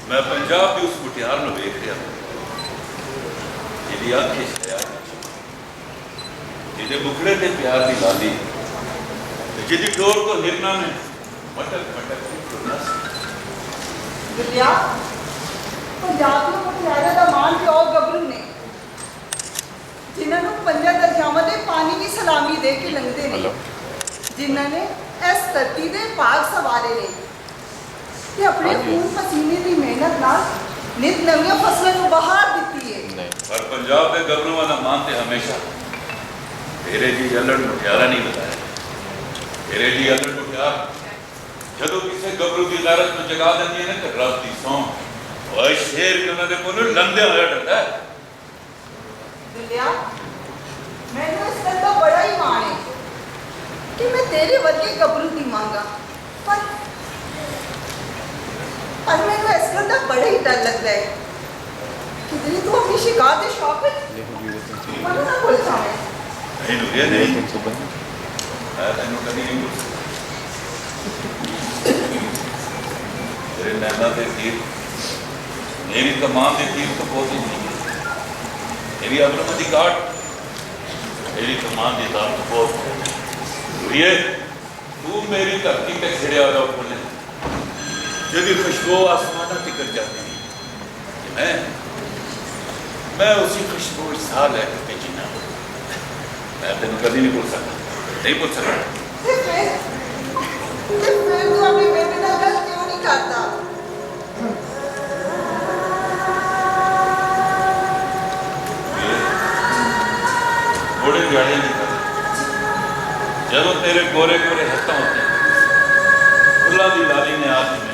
मैं पंजाब की उस मुटियार में वेख रहा जिहदी अख इश्क जिहदे मुखड़े ते प्यार की लाली जिहदी डोर को हिरना ने मटक मटक के टुरना दिलिया पंजाब के मुटियारे का मान प्यो गबरू ने जिन्होंने पंजा दरियावां दे पानी की सलामी दे के लंघते ने जिन्होंने इस धरती के भाग सवारे ने कि अपने खून पसीने की मेहनत नाल नित नवीं फसलों को बहार दी है। पर पंजाब के गबरूआं दा मान ते हमेशा तेरे जी अल्लड़ मुटियारा नहीं बताया। तेरे जी अल्लड़ मुटियार जदों किसी गबरू की गैरत में जगा देंदी है ना तो रब दी सौं ओए शेर के उन्हां दे कोलों लंघदे होया डरदा है। दिलिया मैनूं इस गल दा बड़ा ही माण है कि मैं तेरे वर्गे गबरू दी मांगा पर मैंने इस गल का बड़ा ही डर लगता है कि तेरी तू अपनी शिकार के शौक मनु ना बोल जाए नहीं लुरिया नहीं मैं तेनों कभी नहीं बोल तेरे नैना दे तीर मेरी कमान दे तीर तो बहुत ही नहीं मेरी अबरम दी काट मेरी कमान दी दाम तो बहुत लुरिया तू मेरी धरती पे खिड़िया हुआ फुल जिहदी खुशबू आसमाना तिकर जाती है मैं उसी खुशबू साह लैके जीना मैं तेन कभी नहीं भूल सकता नहीं भूल सकता। फिर तू अपनी बेटे नाल गल क्यों नहीं करता? घोड़े गाड़ी नहीं करते जब तेरे गोरे गोरे हत्था होते हैं फुल्लां दी लाली ने आज इन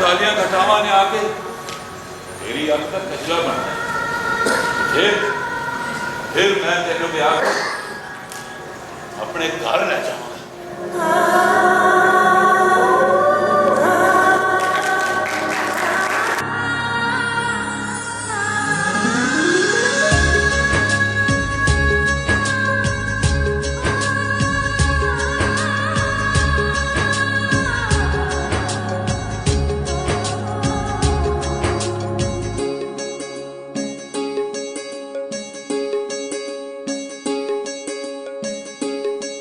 कालियां घटावां ने आके तेरी अख तक कचरा बनना फिर मैं तेनों ब्याह अपने घर ले जाऊंगा।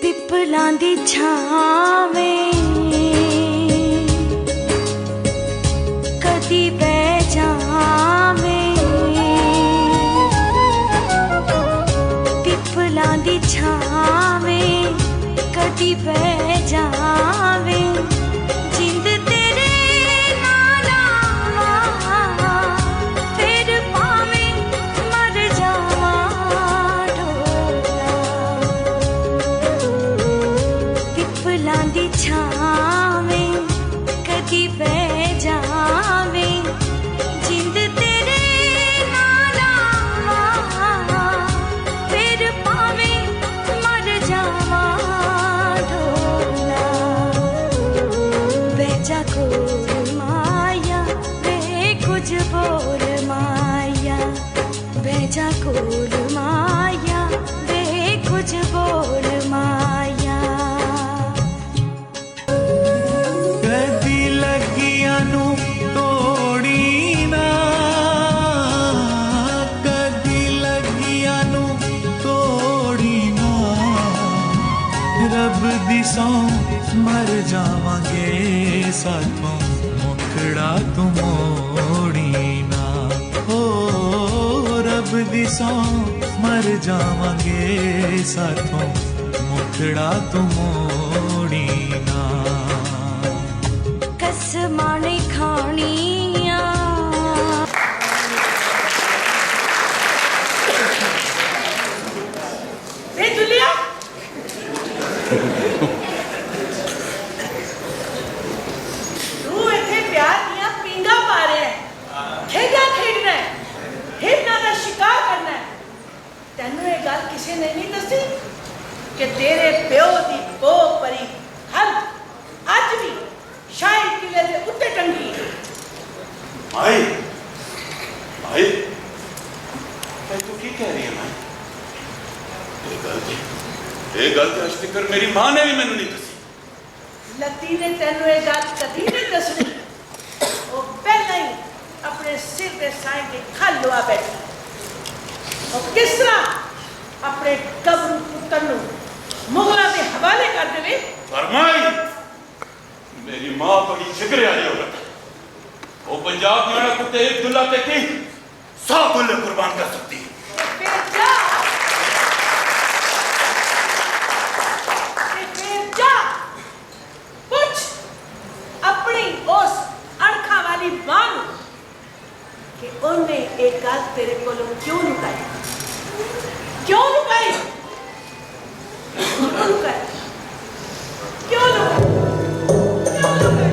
पिपलां दी छावें कदी बह जावें पिपलां दी छावें कदी बह जावें जिंद तेरे नाल आवां फिर भावें मर जावां ढोला पिपलां दी छावें कदी बह जावें जिंद तेरे नाल आवां फिर भावें मर जावां ढोला बह जा कोल माया वे कुछ बोल माया बह जा कोल माया वे कुछ बोल माया कदी लगिया नू तोड़ी ना कदी लगिया नू तोड़ी ना रब दी सौ मर जावांगे साथों मुखड़ा तू मोड़ी ना हो रब दी सौ मर जावांगे साथों मुखड़ा तू मोड़ी ना कसमां नहीं खानियां ए दुलिया तू इथे प्यार दियां पींगा पा रहा है खेड़ा खेडना है हिरना दा शिकार करना है तेनू ये गल किसी ने नहीं दसी कि तेरे प्यो दी बो परी हल अज भी शाही किले दे उत्ते टंगी है। माई माई तू की कह रही है माई ये गल तो आज तक मेरी मां ने भी मैनू नहीं दसी लती ने तेनू ये गल कदी नहीं दसनी वो पहले ही अपने सिर के साए के खल लुआ बैठी और किस तरह अपने गबरू पुत्र नू मुगलों के हवाले कर देवे फरमाई मेरी मां बड़ी जिगरे वाली औरत है वो पंजाब जाना कुत्ते एक दुल्ला ते की 100 दुल्ले कुर्बान कर सकती है फिर जा पूछ अपनी उस अणखा वाली मां कि उन्हें एक गल तेरे को क्यों लुकाई क्यों लुकाई क्यों लुकाई क्यों लुकाई क्यों लुकाई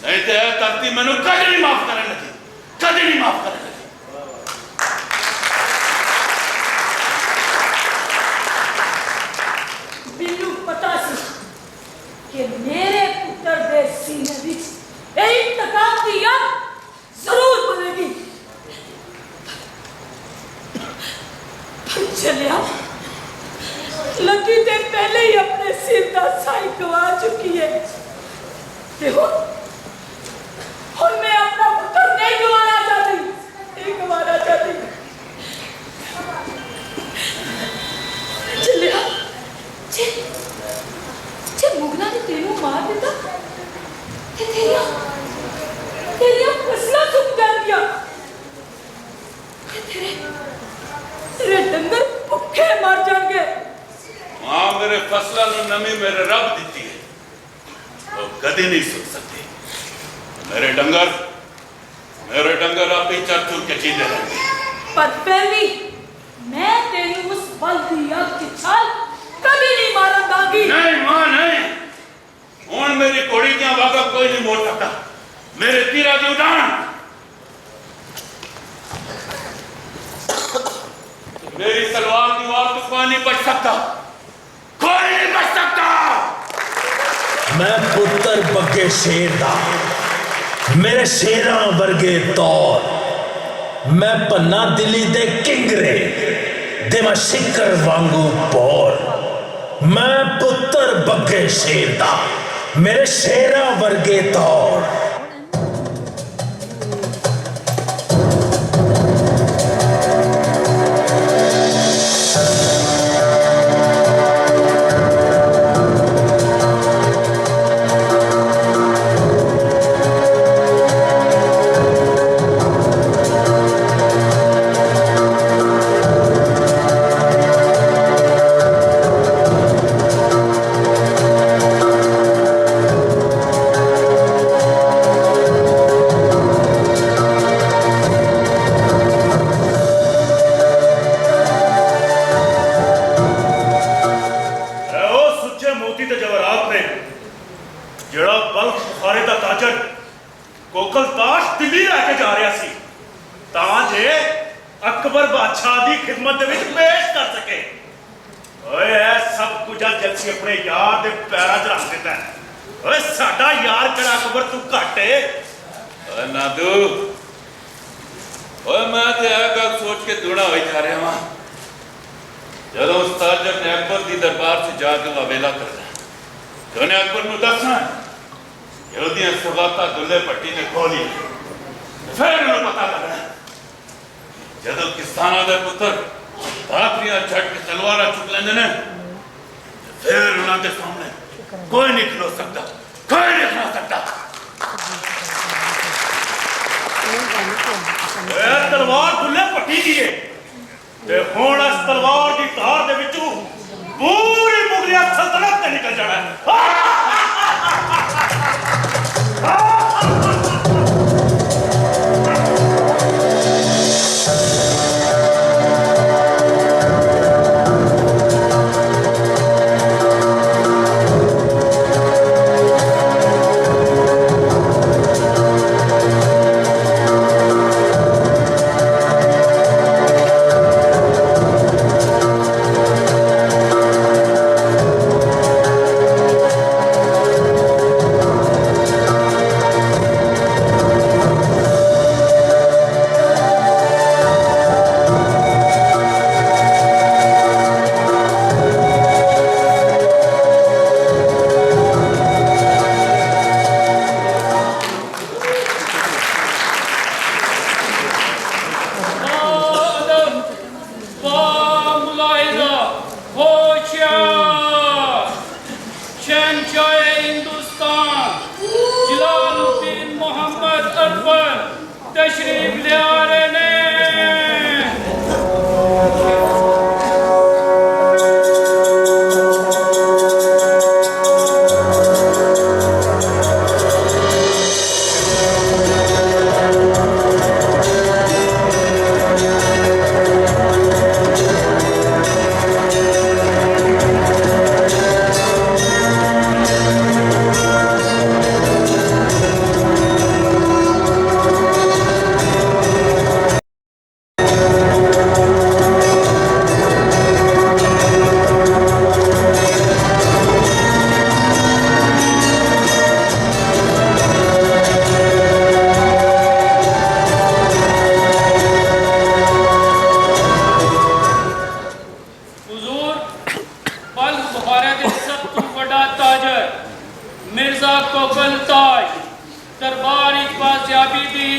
नहीं तो यह धरती मैनू कद नहीं माफ करने लगी, कद नहीं माफ करने लगी। बिल्लू पता सी कि मेरे पुत्र दे सीने विच एक इंतकाम की आग जरूर बनेगी। पर चलिया लकी ते पहले ही अपने सिर का साई गवा चुकी है। देखो और मैं अपना पुत्र नहीं गवाना चाहती, नहीं गवाना चाहती। चलिया जे मुगला ने तेनू मार दिता ते तेरिया फसला सुक जांदियां ते तेरे डंगर भुखे मर जाएंगे। मां मेरे फसलों ने नमी मेरे रब दी है, तो कभी नहीं सुन सकती। मेरे डंगर आप ही चर चुर के जीते रहेंगे। पर फिर भी मैं तेनू उस बल दी आग की छाल कभी नहीं मारन दांगी। नहीं मां नहीं, हुण मेरी घोड़ी दियां वागा कोई नहीं मोड़ सकता। मेरे तीरा की उड़ान मेरी तलवार की वार तो कोई नहीं बच सकता, कोई नहीं बच सकता। मैं पुत्र बग्गे शेर दा, मेरे शेरां वर्गे तौर, मैं पन्ना दिली दे किंगरे देवा शिकर वांगू बोर। मैं पुत्र बग्गे शेर दा, मेरे शेरां वर्गे तौर। अकबर बादशाह की खिदमत पेश कर सके। सब कुछ जलसी अपने यार के पैरों च रख दिता है। साडा यार कड़ा अकबर तू घट है। नादू मैं तो यह गल सोच के दूना हो जा रहा वहां, जब उस्ताद जब ने अकबर की दरबार से जाके वावेला करना तो उन्हें अकबर को दसना यहूदियां सवाता दुल्ले पट्टी ने खोली, फिर उन्हें पता लगना जब किसाना दे पुत्र धातरियां छट के तलवार चुक लेंदे ने, फिर उन्होंने सामने कोई नहीं खलो सकता, कोई नहीं खलो सकता। तलवार दुल्ले पट्टी दी है ते हुण इस तलवार की धार दे विचों पूरी मुगलिया सल्तनत ते निकल जाना है।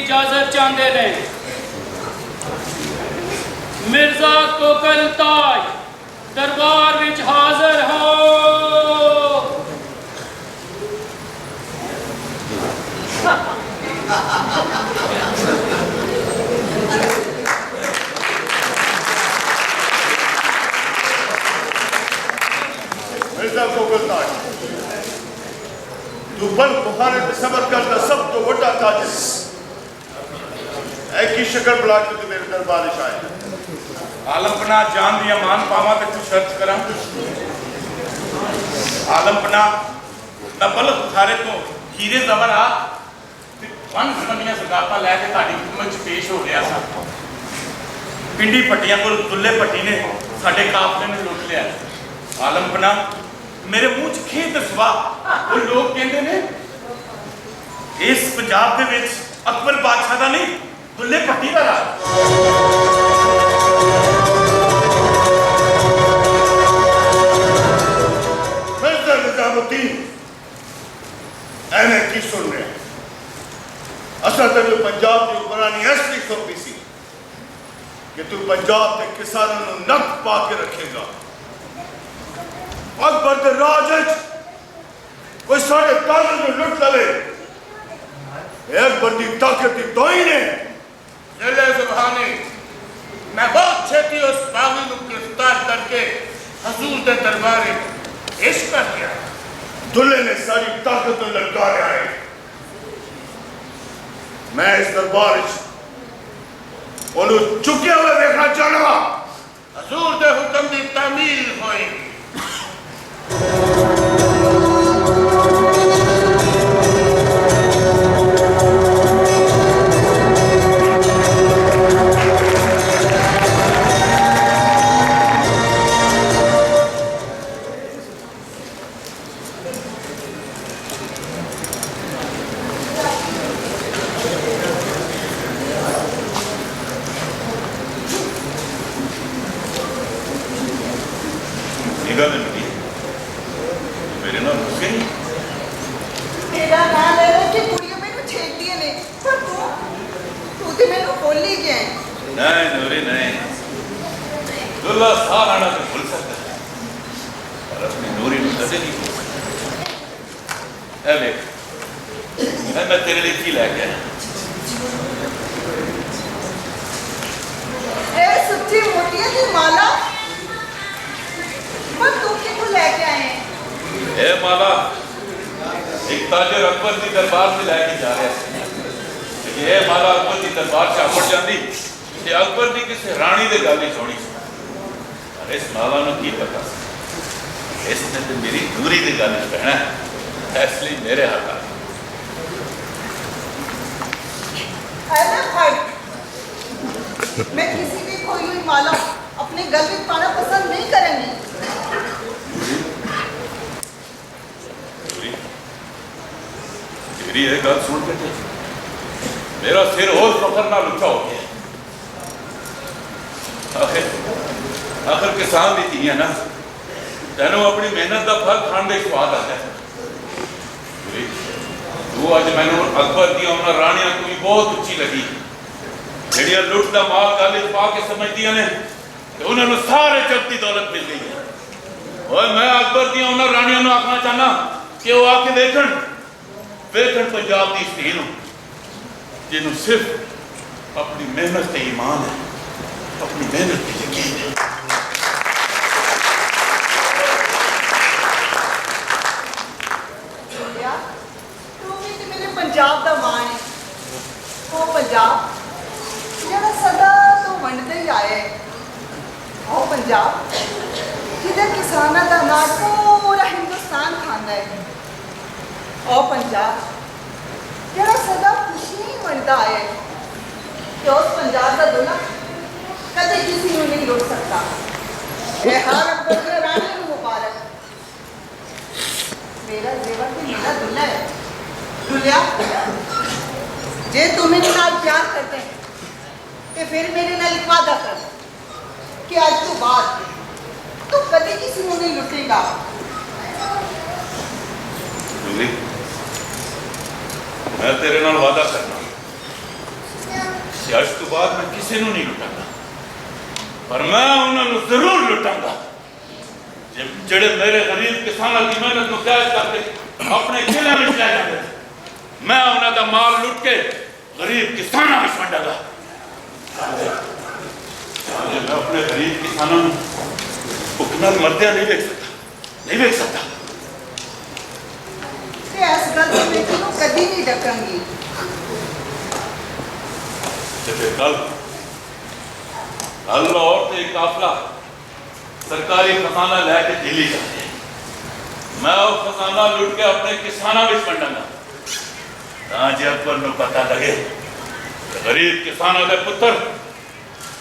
इजाजत चाहते ने। मिर्जा कोकल ताज दरबार विच हाजिर हो। मिर्जा कोकल ताज, तू बल बुखारे में सबर करता सब तो वड्डा ताज है की शक्ल बुला के तू मेरे दरबार में आया। आलमपना जान दिया मान पावा तो कुछ शर्त करा। आलमपना मैं बल बुखारे तो हीरे जबर आ वन समिया सगाता लैके ताड़ी हुकूमत च पेश हो गया था। पिंडी पट्टियां को दुल्ले पट्टी ने साडे काफले ने लुट लिया। आलमपना मेरे मुंह च खेत दसवा वो लोग कहते ने इस पंजाब दे विच अकबर बादशाह दा नहीं दुल्ले पट्टी दा राज। मिर्जा निजामुद्दीन एने की सुन रहे असा तेन पंजाब की हुक्मरानी इसलिए सौंपी सी कि तू पंजाब के किसानों को नक पा के रखेगा। अकबर के राज कोई साढ़े कागज में लुट लवे अकबर की ताकत की तोही ने जले सुभाने मैं बहुत छेती उस बागी को गिरफ्तार करके हजूर के दरबार में पेश कर दिया। दुल्ले ने सारी ताकत में ललकारे आए। मैं इस दरबार उन्हें चुके हुए देखना चाहूंगा। हजूर के हुक्म की तामील होएगी। मेरे नाल रुके नहीं तेरा नाम ले रहे कि कुड़ियां मैनू छेड़दियां ने पर तू ते मैनू भुल ही गया। नहीं नूरी नहीं, दुल्ला साल आना तो भूल सकता है पर अपनी नूरी को कदे नहीं भूल सकता। ए देख मैं तेरे लिए की लेके आया। ए सच्ची मोटिया की माला पर तू किथों लेके आए हैं? ए माला एक ताजर अकबर की दरबार से लैके जा रहा है। ये माला अकबर की दरबार से आपड़ जाती ते अकबर की किसी रानी दे गल ही सुनी। अरे इस माला नूं की पता इसने तो मेरी दूरी की गल कहना है, इसलिए मेरे हाथ आ अरे भाई मैं किसी की खोई हुई माला अपने गल में पाना पसंद नहीं करेंगी। तेरी एक गल सुन के मेरा सिर और फखर ना लुचा हो गया। आखिर किसान दी धीआं ना तेनों अपनी मेहनत का फल खाने का स्वाद आता है। तू अज मैनू अकबर दी उन्होंने रानियां तू बहुत उच्ची लगी ਜਿਹੜੀਆਂ लुट का माल गल पा के समझदियां ने ते उन्होंने सारे जग की दौलत मिल गई है। और मैं अकबर दी उन्होंने रानियां नूं आखना चाहना कि वो आके देखण पंजाब की स्त्री जिन्हों सिर्फ अपनी मेहनत से ईमान है, अपनी मेहनत से यकीन है। तू भी तो मेरे पंजाब का मान है। वो पंजाब जरा सदा तो वंडते ही आए। वो पंजाब जिधर किसानों का अनाज पूरा हिंदुस्तान खांदा है। और पंजाब जरा सदा खुशी ही वंडता है कि उस पंजाब का दुल्हा कदे किसी को नहीं रोक सकता। ये हर अकबर के रानी को मुबारक। मेरा जेवर तो मेरा दुल्हा है। दुल्हा जे तुम मेरे नाल प्यार करते हैं तो फिर मेरे नाल एक वादा कर कि आज तो बाद तू कदे किसी को नहीं लुटेगा। मैं तेरे नाल वादा करना ਤੇ ਅੱਜ ਤੋਂ ਬਾਅਦ ਮੈਂ ਕਿਸੇ ਨੂੰ ਨਹੀਂ ਲੁੱਟਾਂਗਾ, ਪਰ ਮੈਂ ਉਹਨਾਂ ਨੂੰ ਜ਼ਰੂਰ ਲੁੱਟਾਂਗਾ ਜਿਹੜੇ ਮੇਰੇ ਗਰੀਬ ਕਿਸਾਨਾਂ ਦੀ ਮਿਹਨਤ ਨੂੰ ਕੈਦ ਕਰਕੇ ਆਪਣੇ ਕਿਲਿਆਂ ਵਿੱਚ ਲੈ ਜਾਂਦੇ। ਮੈਂ ਉਹਨਾਂ ਦਾ ਮਾਲ ਲੁੱਟ ਕੇ ਗਰੀਬ ਕਿਸਾਨਾਂ ਵਿੱਚ ਵੰਡਾਂਗਾ। मैं अपने गरीब किसानों भुख नाल मरदिया नहीं वेख सकता, नहीं वेख सकता। ਤੇ ਇਸ ਗੱਲ ਤੋਂ ਮੈਂ ਤੈਨੂੰ ਕਦੀ ਨਹੀਂ ਡਕਾਂਗੀ। कल लाहौर से एक काफिला सरकारी खजाना लैके दिल्ली जाते हैं। मैं वो खजाना लुट के अपने किसानों में वंडांगा ताकि अकबर को पता लगे गरीब किसानों के पुत्र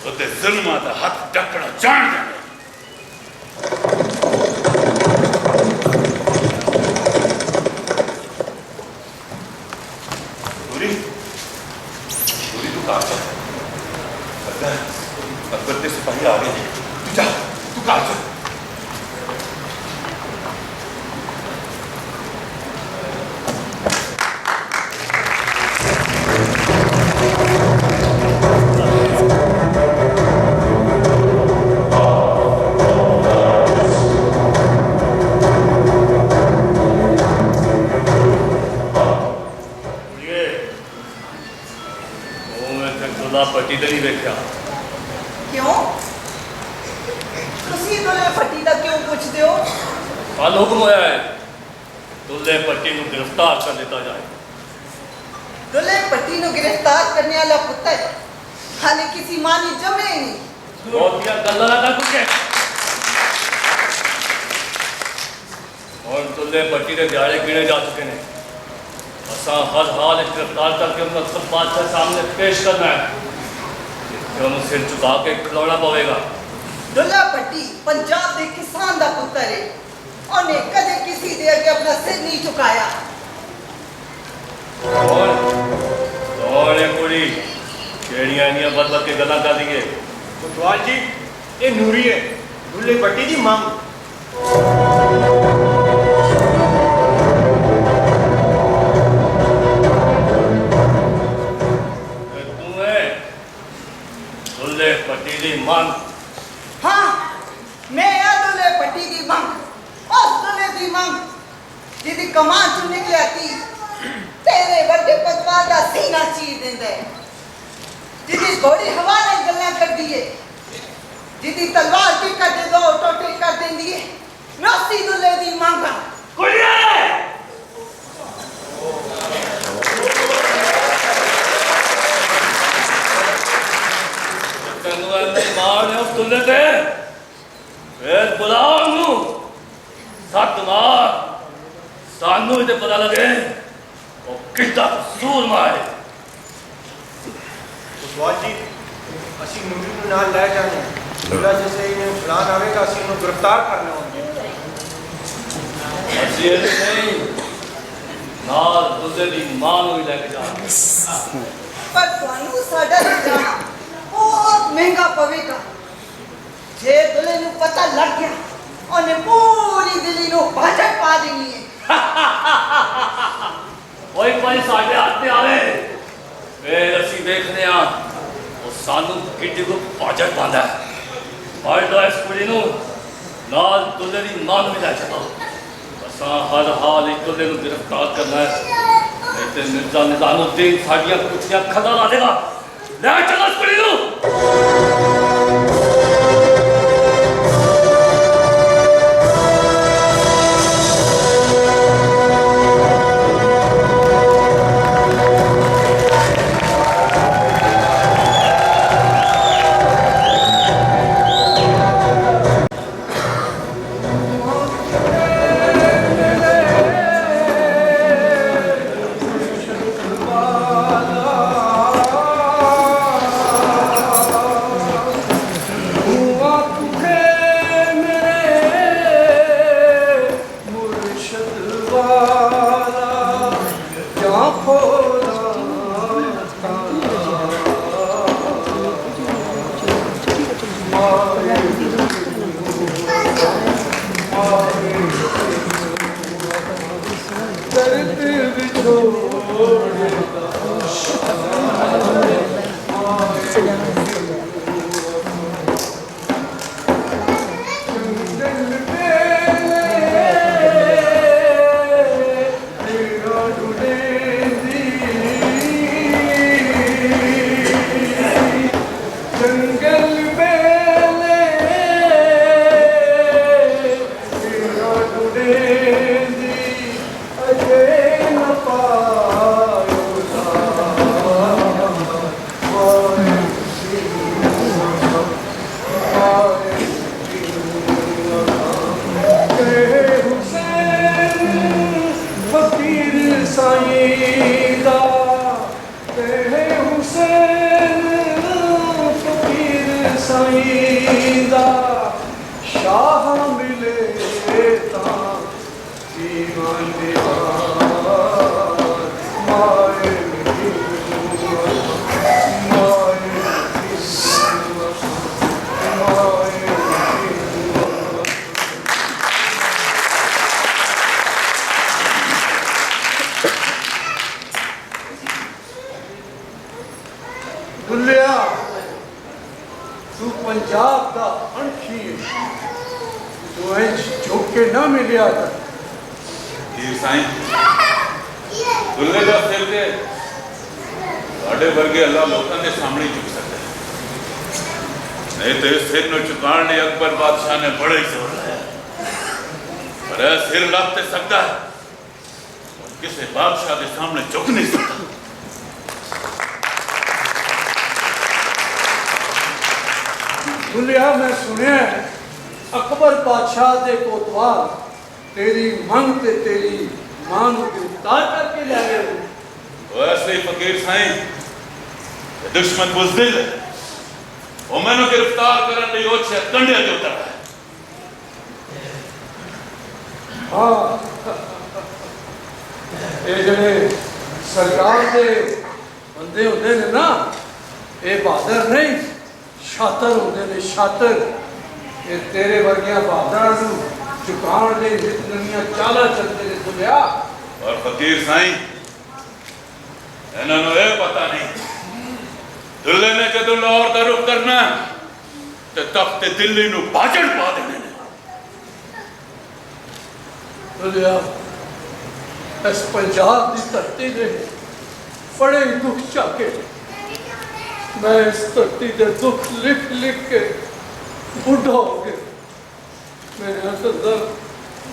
उते जुल्मां दा हथ ढकना जान जाने। पूरी पूरी तू कहाँ चल? अकबर के सिपाही आ गए हैं। तू जा, तू कहाँ चल? पट्टी तो नहीं देखा क्यों? ਤੁਸੀਂ ਦੁੱਲੇ ਭੱਟੀ ਦਾ ਕਿਉਂ ਪੁੱਛਦੇ ਹੋ? कल हुक्म होया है दुल्ले पट्टी को गिरफ्तार कर लेता जाए। ਦੁੱਲੇ ਭੱਟੀ ਨੂੰ गिरफ्तार करने वाला पुत्र हाले किसी मां ने जमे ही नहीं। बहुत गल्ला लगा कुछ और दुल्ले पट्टी के दिहाड़े गिने जा चुके हैं। असा हर हाल गिरफ्तार करके उन्हें सब बादशाह सामने पेश करना है। उन्हें सिर चुका के खिलौना पवेगा। दुल्ला भट्टी पंजाब के किसान का पुत्र है। उन्हें कदे किसी दे अगे अपना सिर नहीं झुकाया। कौन है कुड़ी केड़ियां इन्नियां बद के गल्लां कर दिए? कोतवाल जी ये नूरी है दुल्ले भट्टी की मांग। पट्टी की मांग? हाँ मैं आ दुल्ले भट्टी की मांग उस दुल्ले की मांग जिदी कमान चो निकलिया थी तेरे बड़े पतवार का सीना चीर देंदा है, जिदी घोड़ी हवा ने गल्लां कर दी है, जिदी तलवार की कर दे दो टोटे कर देंदी है। नौसी दुल्ले की मांग कुड़िया मार उस दुल्ले से फिर बुलाओ सत मार सानू तो पता लगे वो कितना कसूर मारे। कोतवाल जी असी नूरी को नाल ले जाने दुल्ला जैसे इन्हें फलान आवेगा असी इन्हें गिरफ्तार करने होंगे। असी नहीं नाल दुल्ले की मां भी लेके जाने पर तुहानू साडा जाना बहुत महंगा पवेगा। जे दुल्हे नू पता लग गया उन्हें पूरी दिल्ली नू भाजड़ पा देनी है। कोई कोई साढ़े हाथ में आवे फिर असी देखने वो सानू किड्डी को भाजड़ पांदा है। फड़ लो इस कुड़ी नू नाल दुल्हे की मां भी ले चलो। असा हर हाल इस दुल्हे को गिरफ्तार करना है नहीं तो मिर्जा निजामुद्दीन साड़ियां कुछियां खदा ला देगा। ले चलो इस कुड़ी नू। साईं दा शाह मिले ता ईमान दी माए दुलिया तू पंजाब का अणखी तू झोंके ना मिलिया हीर साईं दुल्ले का सिर ते साढ़े वर्गे अल्लाह लोगों के सामने झुक सकता है नहीं तो इस सिर में चुकाने अकबर बादशाह ने बड़ा ही जोर लाया पर यह सिर लग ते सकता है और किसी बादशाह के सामने झुक नहीं सकता दुलिया मैं सुनिया अकबर बादशाह के कोतवाल तेरी मंग ते तेरी मां गिरफ्तार करके ले गए वैसे ही फकीर साईं दुश्मन बुज़दिल वो मैंने गिरफ्तार करने लिए ओछे कंडे ते उतरा हाँ ये जड़े सरकार के बंदे होंगे ने ना ये बहादुर नहीं शातर होंगे ने शातर ये तेरे वर्गिया बहादुर चुकाण दे नवीं चाला चलते ने दुलिया और फकीर साईं इन्होंने ये पता नहीं दुल्ले ने जदों लाहौर का रुख करना तो तख्त दिल्ली नूं भाजड़ पा देने दुलिया इस पंजाब की धरती ने बड़े दुख झाके मैं इस धरती के दुख लिख लिख के बुढ़ा हो गया मेरे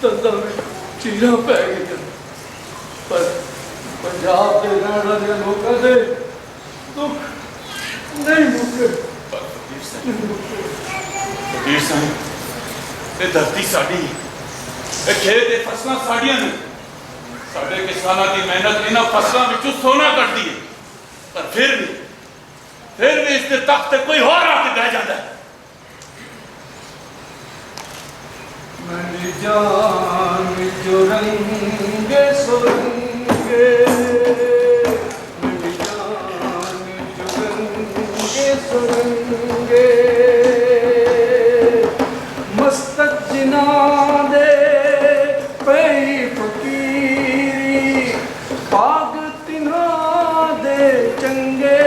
दंदल में चीरा पै गई पर पंजाब के रहने वाले लोगों के दुख नहीं मुके फकीर साईं ये धरती साडी ये खेत ये फसलां साडियां ने साडे किसानां की मेहनत इन्हां फसलां विचों सोना कटदी है पर फिर भी इसके तख्त ते कोई होर आके बह जाता है मेरी जान जो रंगे सुरंगे मेरी जान जो रंगे सुरंगे मस्तक जिना दे पई फकीरी पाग तिना दे चंगे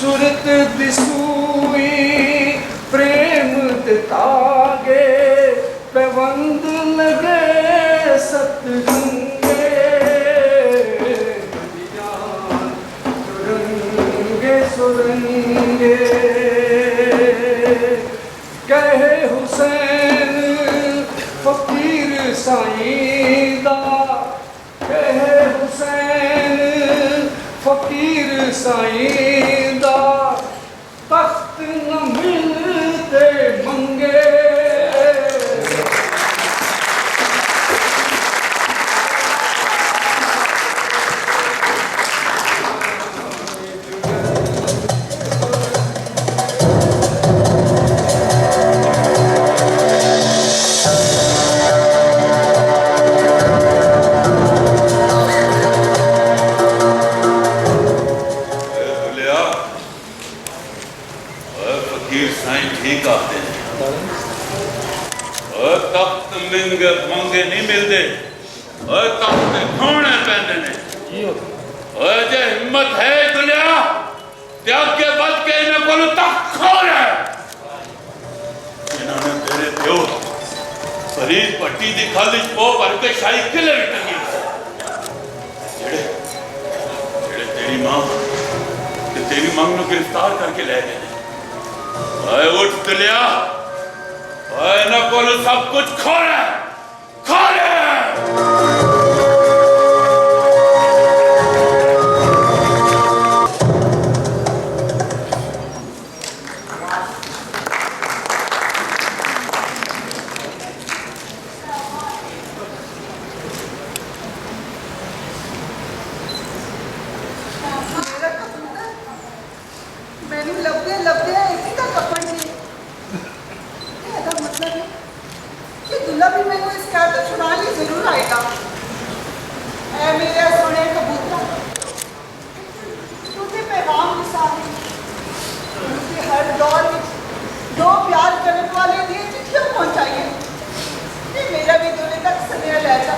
सुरत दिसूई प्रेम दितागे पेवंद लगे सतगंगे सुरंगे सुरंगे कहे हुसैन फकीर साईं दा कहे हुसैन फकीर साईं दा तख्त न मिलते मंगे मंगे नहीं मिलते तख्त खोने पैंदे ने जे हिम्मत है दुनिया त्याग के बद के इन्हें को तख्त खोना इन्होंने तेरे प्यो फरीद पट्टी दी खाली पो भर के शाही किले में टंगी जेड़े जेड़े तेरी मां ते तेरी मां को गिरफ्तार करके ले गए उठ दुनिया इन्हें को सब कुछ खोना खोना अब्दुल्ला भी मैंने इस कैद तो छुड़ा ली जरूर आएगा। ऐ मेरे सोने कबूतर, तुझे पैगाम निसानी क्योंकि हर दौर में दो प्यार करने वाले दिए चिट्ठियां पहुंचाइए, ये मेरा भी दूल्हे तक सनेह ले जा।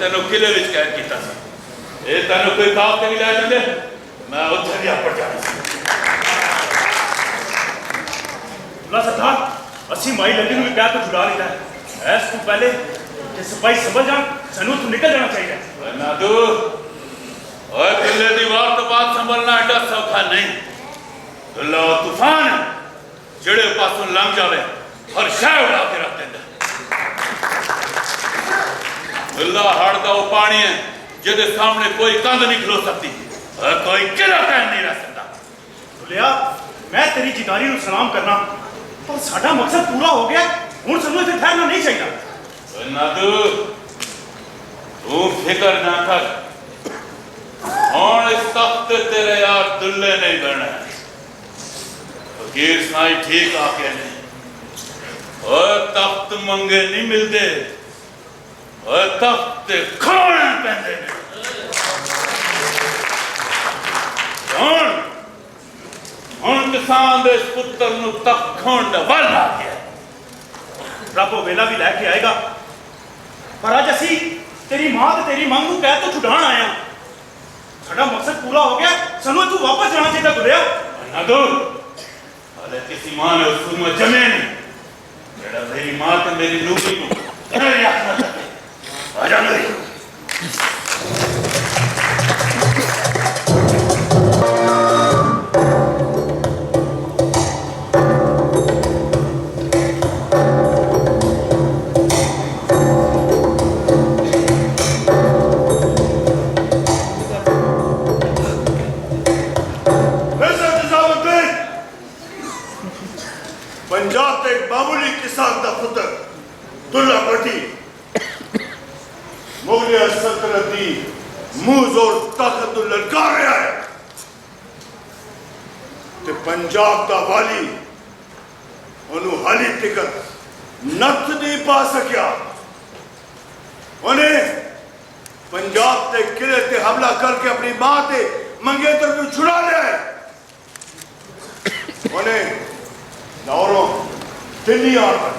तेनों किले विच कैद किया सी, ये तेनों कोई काम ते नहीं लै जांदे, मैं उत्थे भी आपड़ जाना सी। ला सरदार, अस्सी माई लगी नूं भी कैद तो छुड़ा लिया है। ऐस तू पहले कि सिपाही समझ जान, सानू तू निकल जाना चाहिए। नादू, ओए किले दी वार तो बात संभलना एडा सौखा नहीं। दुल्ला तूफान है, जेड़े पासों लंघ जावे हर शह उड़ा के रख देंदा। दुल्ला हड़ का वो पानी है जिहदे सामने कोई कंध नहीं खलो सकती और कोई किला कायम नहीं रह सकता। दुलिया, मैं तेरी जिदारी नूं सलाम करना, पर साडा मकसद पूरा हो गया, हुण सानू इत्थे ठहरना नहीं चाहिए। नादू, तू फिक्र ना कर, हुण इस तख्त तेरे यार दुल्ले नहीं बनना है। फकीर साईं ठीक आके नहीं, और तख्त मंगे नहीं मिलते, और तख्त खाने पैंदे ने। हुण किसान दे पुत्र नूं तख्त खाण दा वल आ गया। रब वेला भी लैके आएगा, पर अज असी तेरी मां ते तेरी मां नूं कैद तो छुड़ाण आए हां। साडा मकसद पूरा हो गया, सानू तू वापस जाना चाहिए। दुलिया नादू, हाले किसी मां ने उस में जमे नहीं जेड़ा मेरी मां ते मेरी नूही को आजा मेरी। पंजाब के एक मामूली किसान का पुत्र दुल्ला भट्टी मुगलिया सल्तनत की मुंह जोर ताकत ललकार रहा है ते पंजाब का वाली उन्होंने हाली टिकट नथ नहीं पा सकिया। उन्हें पंजाब के किले ते हमला करके अपनी मां ते मंगेतर को छुड़ा लिया है। उन्हें लाहौरों दिल्ली आकर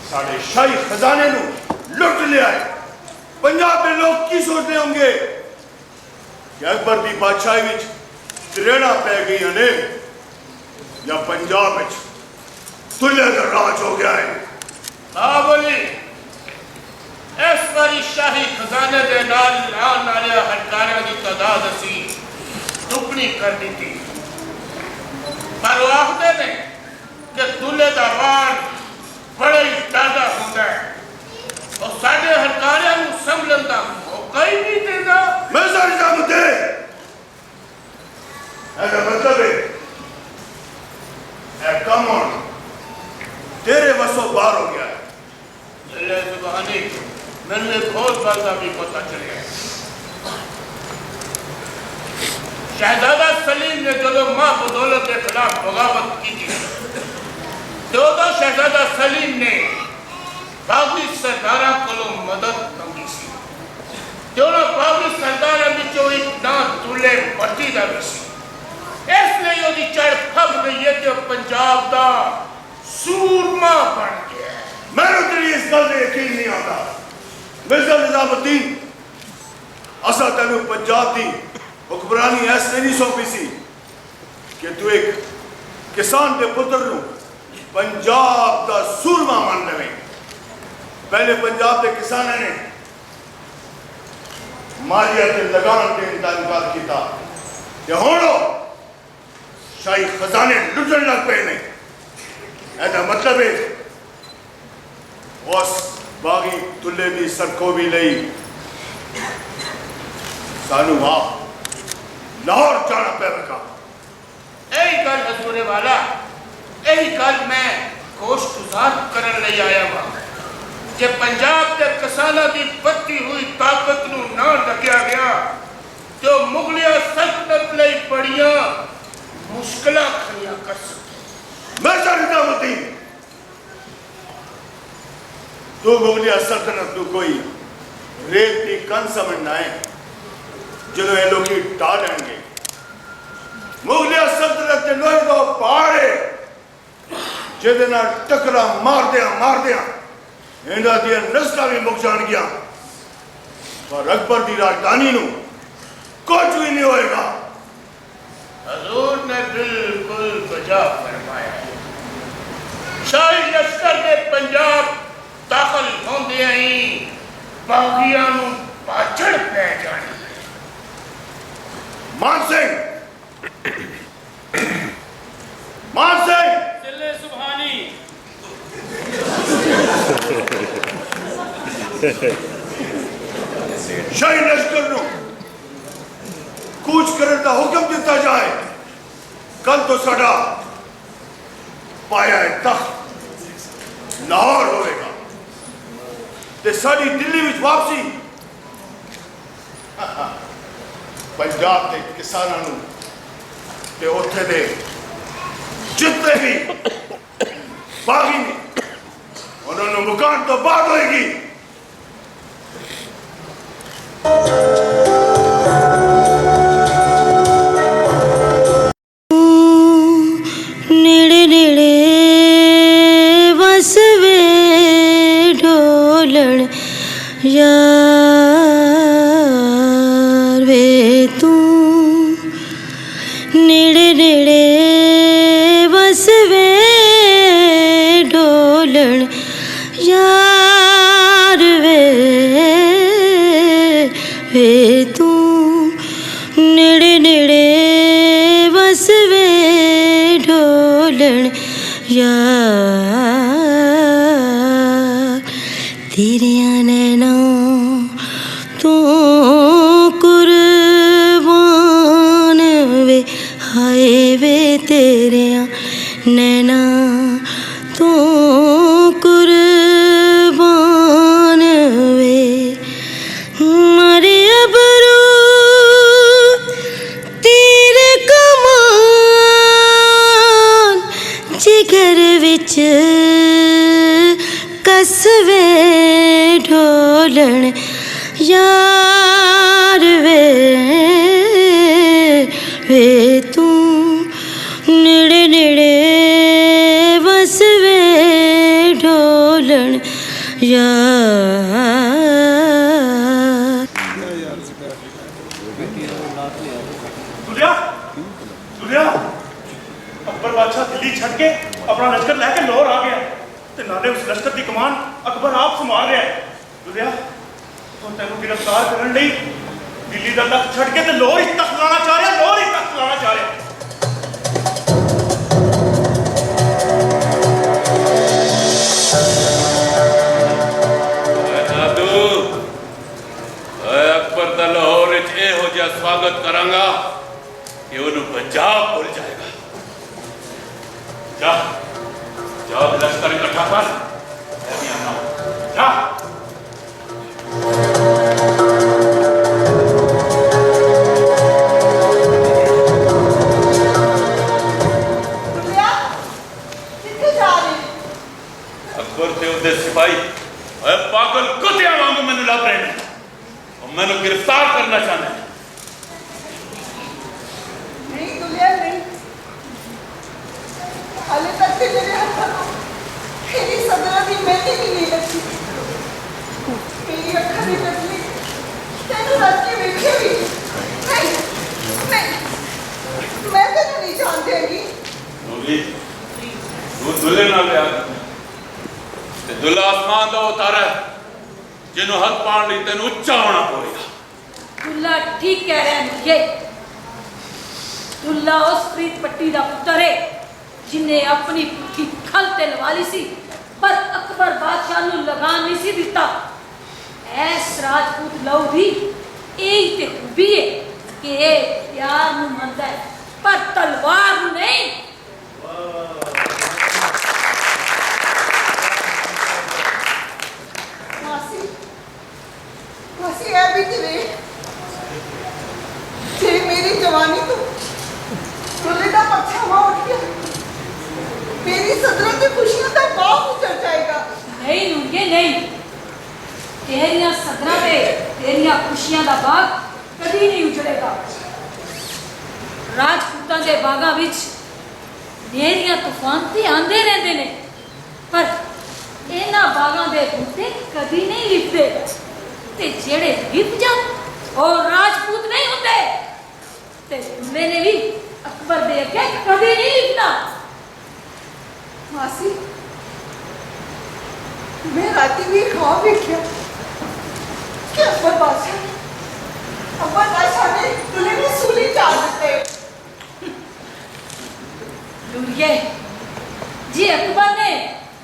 साढ़े शाही खजाने नूं लुट लिया है। पंजाब के लोग की सोचते होंगे कि अकबर की बादशाही विच त्रेड़ा पै गई ने या पंजाब विच दुल्ले का राज हो गया है। बाबली इस बारी शाही खजाने के नाल आने वाले हटकारियों की तादाद असी दुगनी कर दी थी। पर वो आखते ने कि दूल्हे का वार बड़ा ही ज्यादा होता है और साढ़े हरकारियां संभलन का मौका ही नहीं देता। मिर्जा निजामुद्दीन, ऐसा मतलब है कम ऑन तेरे वसो बाहर हो गया है। सुबहानी मैंने बहुत बात का भी पता चले। शहजादा सलीम ने जो मां बदौलत के खिलाफ बगावत की थी, तो शहजादा सलीम ने बागी सरदारा को मदद मंगी सी। दोनों बागी सरदारा बिचों एक ना दूल्हे मर्जी का भी सी। इसलिए ਉਹਦੀ चढ़ फग गई है कि पंजाब का सूरमा बन गया। मैंने तेरी इस गल से यकीन नहीं आता। मिर्जा निजामुद्दीन, असा तेन पंजाब की हुक्मरानी ऐसे नहीं सौंपी सी कि तू एक किसान के पुत्र नूं पंजाब का सूरमा मान लवे। पहले पंजाब के किसानों ने मालिया के लगान देने का इनकार किया, हुण शाही खजाने लुटन लग पे ने। ऐसा मतलब है उस बागी दुल्ले की सरखोबी लई सानू आप लाहौर जाना पे रखा। यही गल हजूरे वाला, यही गल मैं कोश गुजार करन लई आया वहां कि पंजाब के किसानों की बढ़ती हुई ताकत नूं ना ढकिया गया जो मुगलिया सल्तनत लई बड़ियां मुश्किल खड़िया कर सकते। मिर्जा निजामुद्दीन, तू मुगलिया सल्तनत को कोई रेत की कन समझना है जो ये लोग टा लेंगे। मुगलिया सल्तनत के लोहे का पहाड़ है जिहदे नाल टकरा मारदिया इन्हां दी नस्लां भी मुक जान गया, पर अकबर की राजधानी नूं कुछ भी नहीं होएगा। हजूर ने बिल्कुल बजा फरमाया। शाही लश्कर के पंजाब दाखिल होंदे ही बागियां नूं पाछड़ पै जानी। मान सिंह, मान सिंह, जिले सुबहानी शाही लश्कर नूं कूच करने का हुक्म दिता जाए। कल तो साडा पाया है तख्त लाहौर होएगा ते साडी दिल्ली विच वापसी पंजाब के किसानों नूं ते उत्थे दे जितने भी बागी ने उन्होंने मुकान तो बाद होएगी। नेड़े नेड़े वसवे ढोलण यार वे तू नेड़े नेड़े वसवे ढोलण यार वे तू नेड़े नेड़े वसवे ढोलण यार तेरियां नैना तू कुर्बान वे हाय वे तेरियां नैना तू कुर्बान वे मरे अबरू तेरे कमान जिगर विच कसवे ढोलण यार वे तू नेड़े नेड़े वसवे ढोलण यार। दुलिया, दुलिया, अकबर बादशाह दिल्ली छड़ के अपना लश्कर लैके लाहौर आ गया ते नाले उस लश्कर की कमान अकबर आप संभाल रहा है। दुलिया, तो तेन गिरफ्तार करने लई दिल्ली का तख्त छड़ के ते लाहौर ही तख्त लाना चाह रहा, लाहौर ही तख्त लाना चाह रहा। जा जा लश्कर इकट्ठा कर, मैं भी आना हूं। जा। दुल्हा, किथे जा रहे? अकबर ते उहदे सिपाही ओए पागल कुत्तियां वांगू मैनू लभ रहे हैं और मैनू गिरफ्तार करना चाहते हैं। नहीं दुल्हा नहीं, हाले तक तो मेरे हाथों को मेरी सदरा की मेहंदी भी नहीं लगती। मेरी अखा नहीं लगती, तेनू रख के वेखे भी नहीं, नहीं, मैं तेनू नहीं जान देगी। नूरी, तू दुल्हे ना लिया ते दुल्हा आसमान दा उतारा जिन्हों हथ पाण लई तेन उच्चा होना पड़ेगा। दुल्ला ठीक कह रहा है ये। दुल्ला उस प्रीत पट्टी का पुत्र है जिन्हें अपनी पुठी खल ते लवा ली सी, पर अकबर बादशाह नू लगान नहीं सी दिता। ऐस राजपूत लहू भी यही ते खूबी है कि ये प्यार नू मनदा है पर तलवार नू नहीं। मासी, मासी है भी तेरे जे मेरी जवानी तो दुल्हे का परछावा उठ गया, मेरी सदरों की खुशियों का बाप उजड़ जाएगा। नहीं नूरिये नहीं, तेरिया सदरा पे तेरिया खुशियां का बाग कभी नहीं उजड़ेगा। राजपूतां दे बागां विच नेरियां तूफान ते आंदे रहंदे ने, पर इन्हां बागां दे बूटे कभी नहीं लिपदे ते जेड़े लिप जान और राजपूत नहीं हुंदे। ते मैंने भी अकबर दे अगे कभी नहीं लिपना। मासी, मैं राती भी ख्वाब देखा कि अकबर बादशाह ने दुल्हे में सूली चाल दिते। दुर्गे जी अकबर ने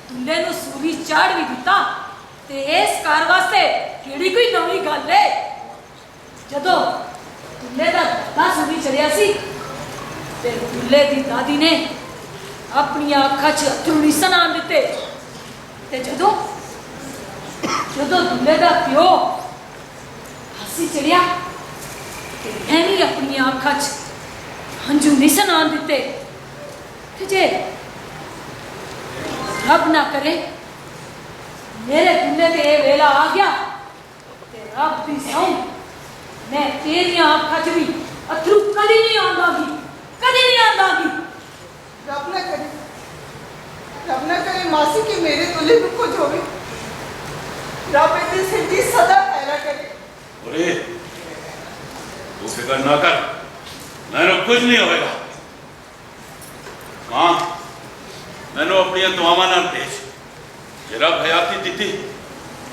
दुल्हे नू सूली चाड़ भी दिता ते इस कार वास्ते केड़ी कोई नवी गल है। जदों दुल्हे दा दादा सूली चढ़िया सी ते दुल्हे दी दादी ने अपनी अखां च अथरू नहीं सन आन दिते ते जदों दुल्हे दा प्यो हंसी चढ़िया ते मैं भी अपनी अखां च हंजू नहीं सन आन दिते। ते जे रब ना करे मेरे दुल्हे ते ये वेला आ गया ते रब दी सौं मैं तेरिया अखां च भी अथरू कदी नहीं आंदागी, कदी नहीं आंदागी। रब ना करे मासी कि मेरे दुल्हे को कुछ होवे। रब इतनी सिद्धि सदा पैदा करे। अरे तू फिक्र ना कर, मैंने कुछ नहीं होगा। मां मैंने अपनी दुआवां नाल भेज, जे रब हयाती दिती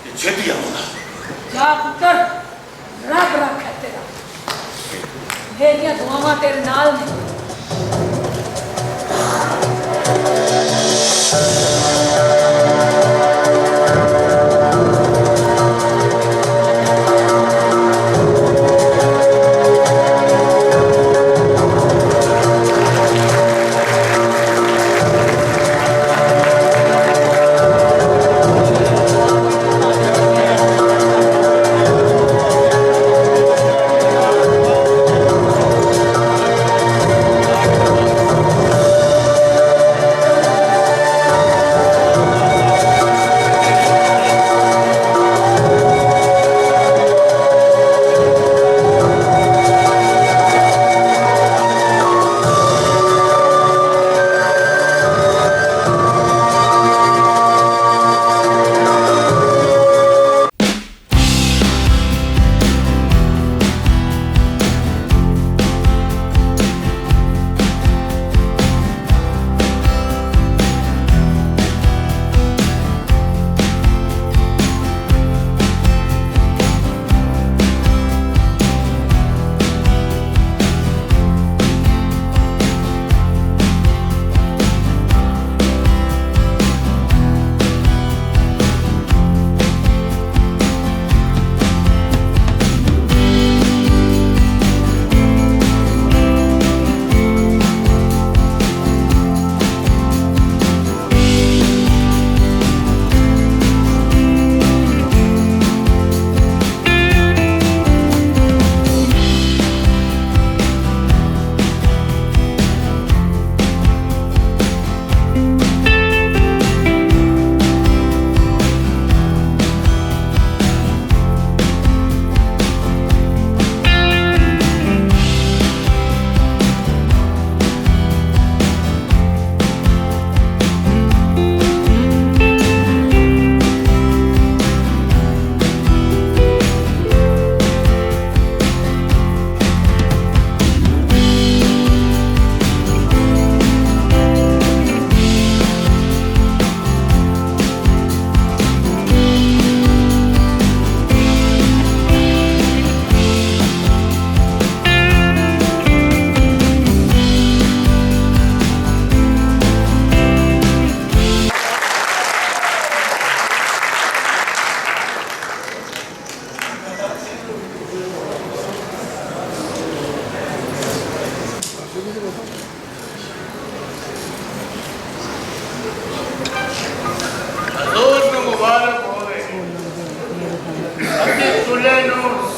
ते छेती आऊंगा। जा पुत्र, रब रखा तेरा, मेरिया दुआवां तेरे नाल ने।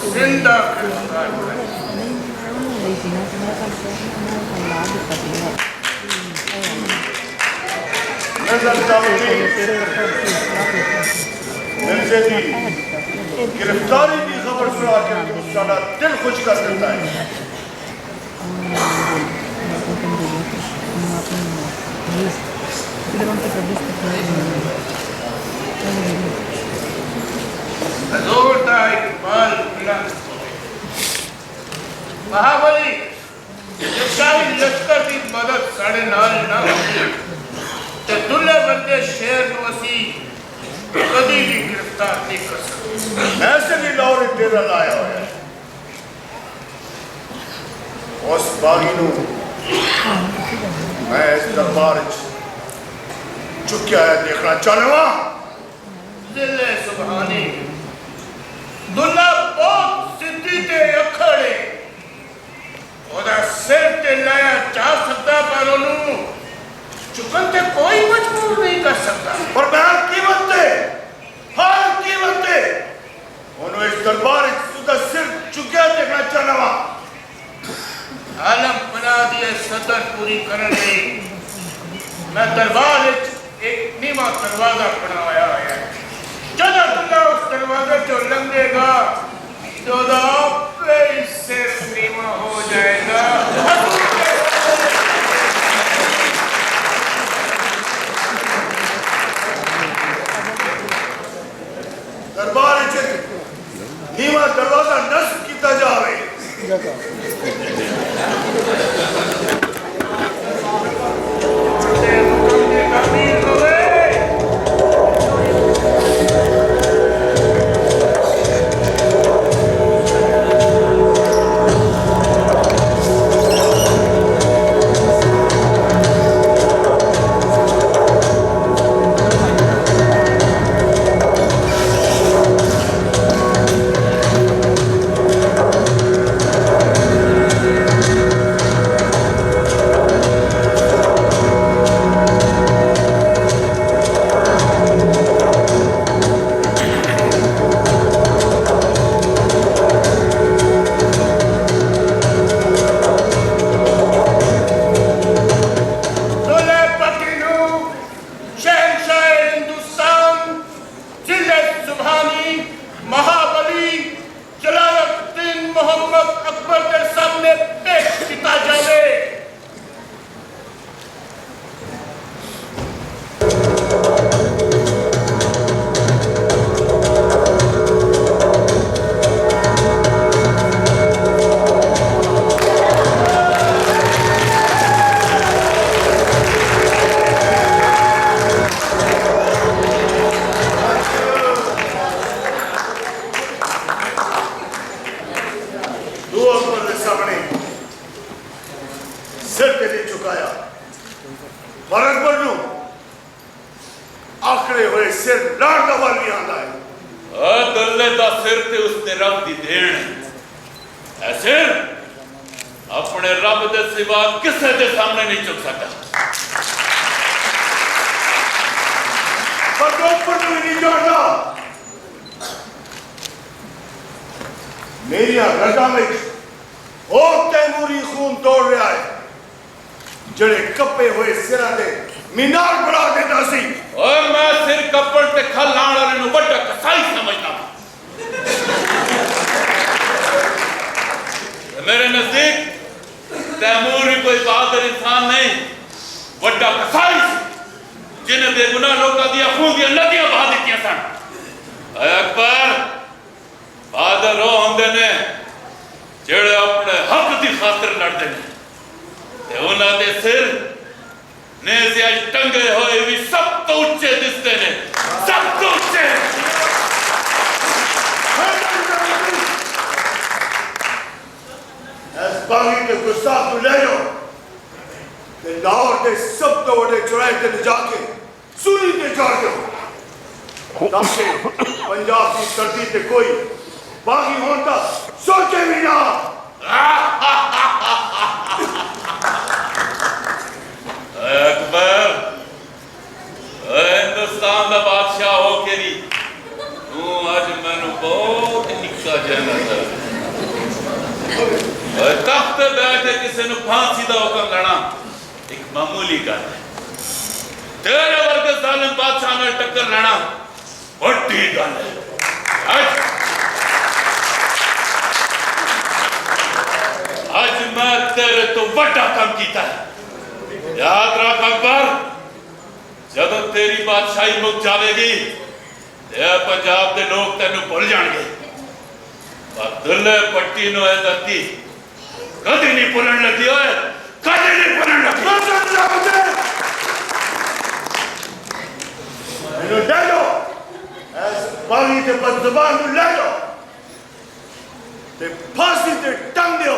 जिंदा गिरफ्तार कराया। मिर्जे की गिरफ्तारी की खबर सुना के सारा दिल खुश कर देता है। हजूर दा इकबाल महाबली शाही लश्कर की मदद साढ़े नाल ना होती ते दुल्ले बंदे शेर को असी कभी भी गिरफ्तार नहीं कर सकते। ऐसे भी लाहौर डेरा लाया हुआ है। उस बागी नू मैं इस दरबार चुक्या है देखना चाहवा। दिले सुबहानी दुल्ला बहुत सिद्धि ते अखड़े ओदा सिर ते लाया जा सकता पर ओनू चुकन ते कोई मजबूर नहीं कर सकता। पर मैं कीमत ते हर कीमत ते ओनू इस दरबार उसका सिर चुक्या देखना चाहवा। आलम बना दिए सदर पूरी करने गई मैं दरबार एक नीमा दरवाजा बनाया है। जब दुल्ला उस दरवाजे चो लंघेगा तो सिर नीमा हो जाएगा। दरबार नीमा दरवाजा नस्ब किया जाए। आखड़े हुए सिर लाड़ का वाल भी आंदा है। दुल्ले दा सिर ते उसने रब दी देन ऐ सिर अपने रब दे सिवा किसे दे सामने नहीं चुक सकता। पर ऊपर भी नहीं जाना। मेरी रजा में ओ तैमूरी खून दौड़ रहा है जड़े कपे हुए सिरा दे मीनार बना देता सी। ओए मैं सिर कपड़ ते खल लाण वाले नु बड़ा कसाई समझदा। मेरे नजदीक तैमूर भी कोई बहादुर इंसान नहीं बड़ा कसाई जिन्हें बेगुनाह लोगों दी खून दी नदियां बहा दित्तियां सन। अकबर बहादुर वो होंदे ने जेड़े अपने हक दी खातिर लड़दे ने ते उन्हां दे सिर ने टंगे हुए भी सब तो उच्चे दिसते ने सब तो उच्चे। बागी के गुस्ताख को ले जाओ ते लाहौर के सब तो बड़े चौराहे ते जाके सूली ते चाड़ दो ताकि पंजाब की धरती ते कोई बागी होता सोचे भी ना। अकबर हिंदुस्तान का बादशाह हो के तू अज मैनू बहुत निक्का जानता। किसी ने फांसी का हुक्म लेना एक मामूली गल है, तेरे वर्गे जालिम बादशाह में टक्कर लेना बड़ी गल है। आज मैं तेरे तो बड़ा काम किया है। याद रख अकबर, जब तेरी बादशाही मुक जाएगी पंजाब के लोग तेन भुल जाएंगे, पर दुल्ले पट्टी नो है धरती कभी नहीं भुलन लगी, कभी नहीं भुलन लगी। ले लो बागी के बदजुबान को ले लो ते फांसी ते टंग दो।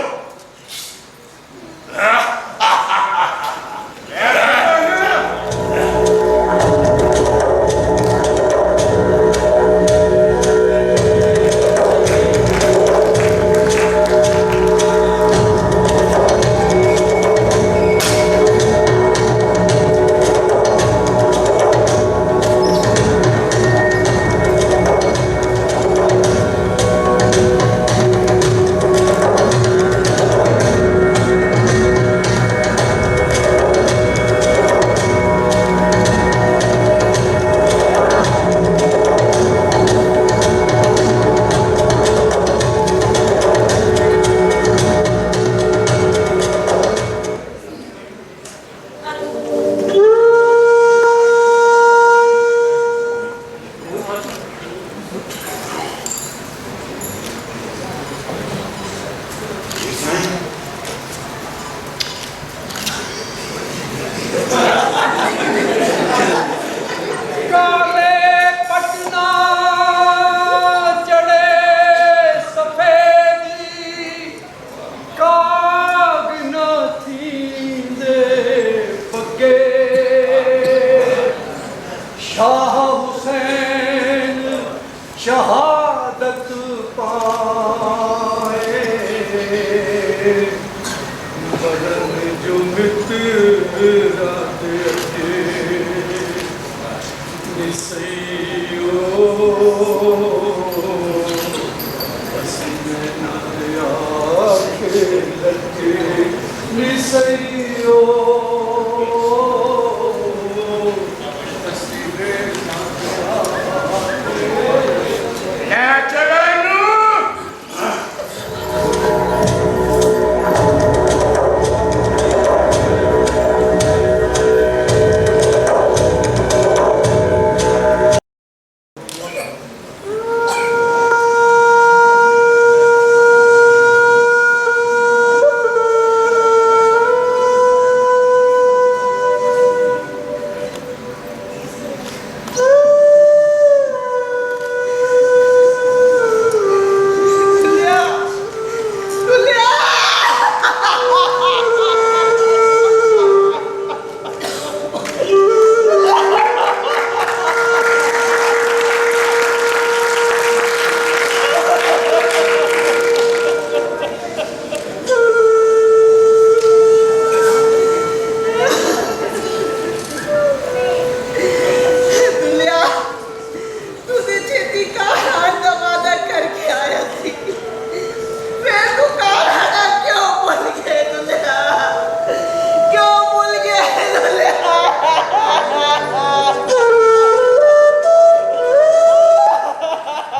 शहादत पाए बदन जो मित्र निसैयो पसीना आके लगे निसैयो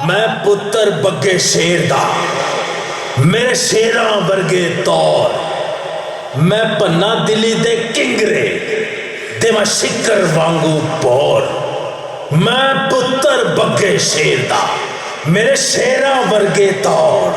मैं पुत्र बग्गे शेर दा, मेरे शेरां वर्गे तौर, मैं पन्ना दिली दे किंगरे ते मैं शिकर वांगू बोर। मैं पुत्र बग्गे शेर दा, मेरे शेरां वर्गे तौर।